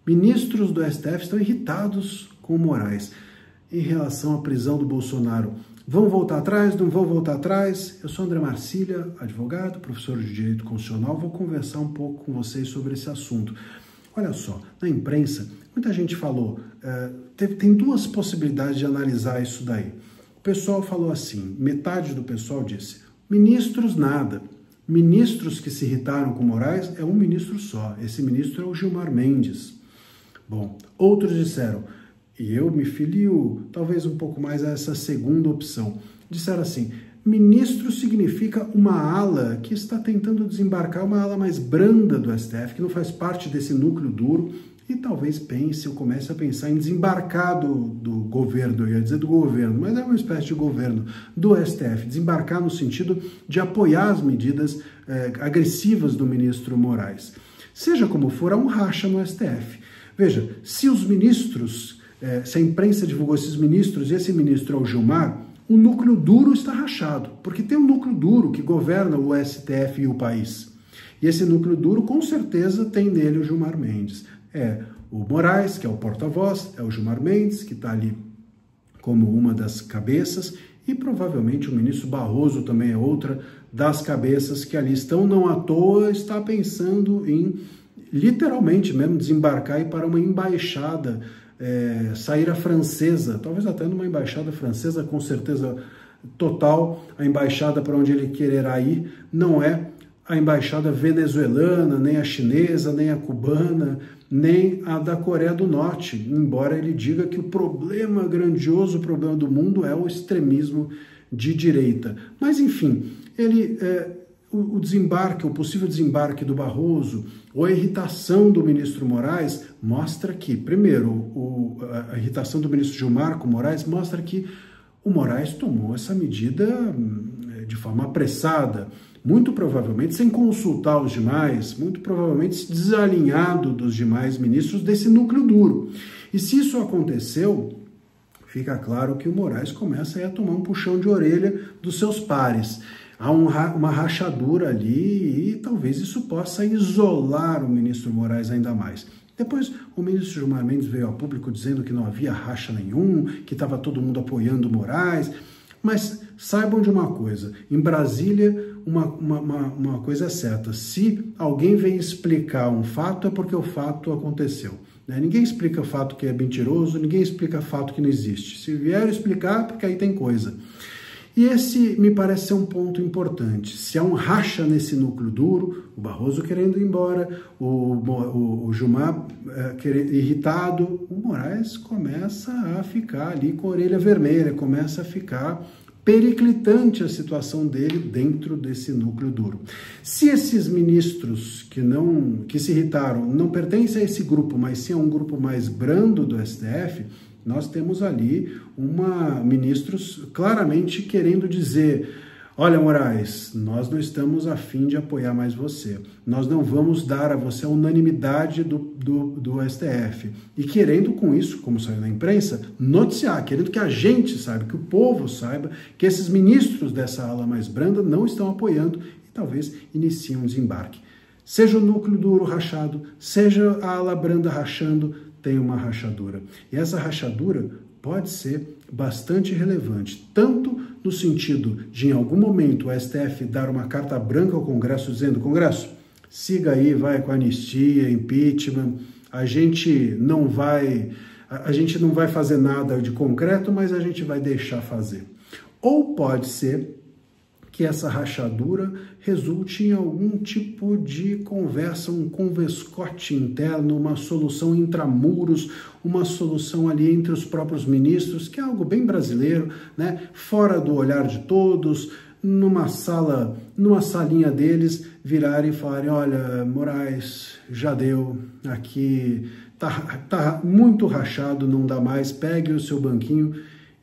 Ministros do STF estão irritados com o Moraes em relação à prisão do Bolsonaro. Vão voltar atrás? Não vão voltar atrás? Eu sou André Marcília, advogado, professor de Direito Constitucional. Vou conversar um pouco com vocês sobre esse assunto. Olha só, na imprensa, muita gente falou, tem duas possibilidades de analisar isso daí. O pessoal falou assim, metade do pessoal disse, ministros nada. Ministros que se irritaram com Moraes é um ministro só. Esse ministro é o Gilmar Mendes. Bom, outros disseram, e eu me filio talvez um pouco mais a essa segunda opção, disseram assim, ministro significa uma ala que está tentando desembarcar, uma ala mais branda do STF, que não faz parte desse núcleo duro, e talvez pense ou comece a pensar em desembarcar do governo, eu ia dizer do governo, mas é uma espécie de governo do STF, desembarcar no sentido de apoiar as medidas agressivas do ministro Moraes. Seja como for, há um racha no STF. Veja, se os ministros, se a imprensa divulgou esses ministros e esse ministro é o Gilmar, o núcleo duro está rachado, porque tem um núcleo duro que governa o STF e o país. E esse núcleo duro, com certeza, tem nele o Gilmar Mendes. É o Moraes, que é o porta-voz, é o Gilmar Mendes, que está ali como uma das cabeças, e provavelmente o ministro Barroso também é outra das cabeças que ali estão, não à toa, está pensando em, literalmente mesmo, desembarcar e ir para uma embaixada, sair a francesa, talvez até numa embaixada francesa, com certeza total, a embaixada para onde ele quererá ir não é a embaixada venezuelana, nem a chinesa, nem a cubana, nem a da Coreia do Norte, embora ele diga que o problema grandioso, o problema do mundo é o extremismo de direita. Mas, enfim, o desembarque, o possível desembarque do Barroso, ou a irritação do ministro Moraes, mostra que, primeiro, a irritação do ministro Gilmar com Moraes mostra que o Moraes tomou essa medida de forma apressada, muito provavelmente sem consultar os demais, muito provavelmente desalinhado dos demais ministros desse núcleo duro. E se isso aconteceu, fica claro que o Moraes começa a tomar um puxão de orelha dos seus pares. Há uma rachadura ali e talvez isso possa isolar o ministro Moraes ainda mais. Depois, o ministro Gilmar Mendes veio a público dizendo que não havia racha nenhum, que estava todo mundo apoiando o Moraes. Mas saibam de uma coisa, em Brasília, uma coisa é certa, se alguém vem explicar um fato, é porque o fato aconteceu. Né? Ninguém explica o fato que é mentiroso, ninguém explica o fato que não existe. Se vier explicar, porque aí tem coisa. E esse me parece ser um ponto importante. Se há um racha nesse núcleo duro, o Barroso querendo ir embora, o Gilmar irritado, o Moraes começa a ficar ali com a orelha vermelha, começa a ficar periclitante a situação dele dentro desse núcleo duro. Se esses ministros que se irritaram não pertencem a esse grupo, mas sim a um grupo mais brando do STF, nós temos ali ministros claramente querendo dizer, olha, Moraes, nós não estamos a fim de apoiar mais você, nós não vamos dar a você a unanimidade do STF. E querendo com isso, como saiu na imprensa, noticiar, querendo que a gente saiba, que o povo saiba, que esses ministros dessa ala mais branda não estão apoiando e talvez iniciem um desembarque. Seja o núcleo duro rachado, seja a ala branda rachando, tem uma rachadura. E essa rachadura pode ser bastante relevante, tanto no sentido de, em algum momento, o STF dar uma carta branca ao Congresso, dizendo, Congresso, siga aí, vai com anistia, impeachment, a gente não vai fazer nada de concreto, mas a gente vai deixar fazer. Ou pode ser que essa rachadura resulte em algum tipo de conversa, um converscote interno, uma solução intramuros, uma solução ali entre os próprios ministros, que é algo bem brasileiro, né? Fora do olhar de todos, numa salinha deles, virarem e falarem, olha, Moraes, já deu, aqui tá muito rachado, não dá mais, pegue o seu banquinho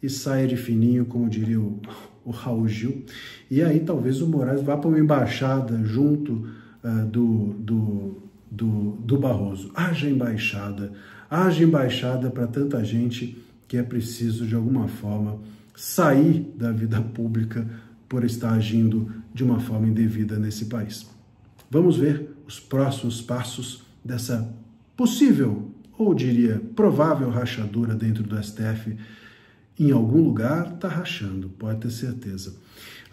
e saia de fininho, como diria o Raul Gil, e aí talvez o Moraes vá para uma embaixada junto do Barroso. Haja embaixada para tanta gente que é preciso, de alguma forma, sair da vida pública por estar agindo de uma forma indevida nesse país. Vamos ver os próximos passos dessa possível ou diria provável rachadura dentro do STF, em algum lugar está rachando, pode ter certeza.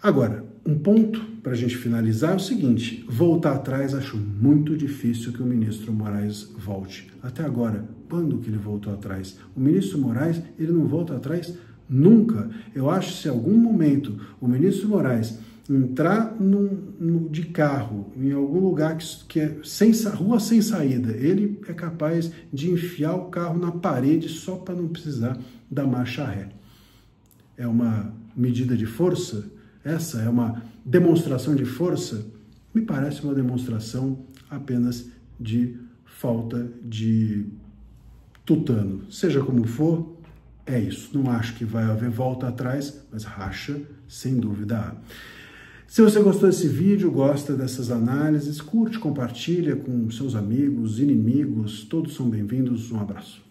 Agora, um ponto para a gente finalizar é o seguinte: voltar atrás, acho muito difícil que o ministro Moraes volte. Até agora, quando que ele voltou atrás? O ministro Moraes, ele não volta atrás nunca. Eu acho que se em algum momento o ministro Moraes entrar de carro em algum lugar que é rua sem saída, ele é capaz de enfiar o carro na parede só para não precisar da marcha ré. É uma medida de força? Essa é uma demonstração de força? Me parece uma demonstração apenas de falta de tutano. Seja como for, é isso. Não acho que vai haver volta atrás, mas racha, sem dúvida há. Se você gostou desse vídeo, gosta dessas análises, curte, compartilha com seus amigos, inimigos, todos são bem-vindos. Um abraço.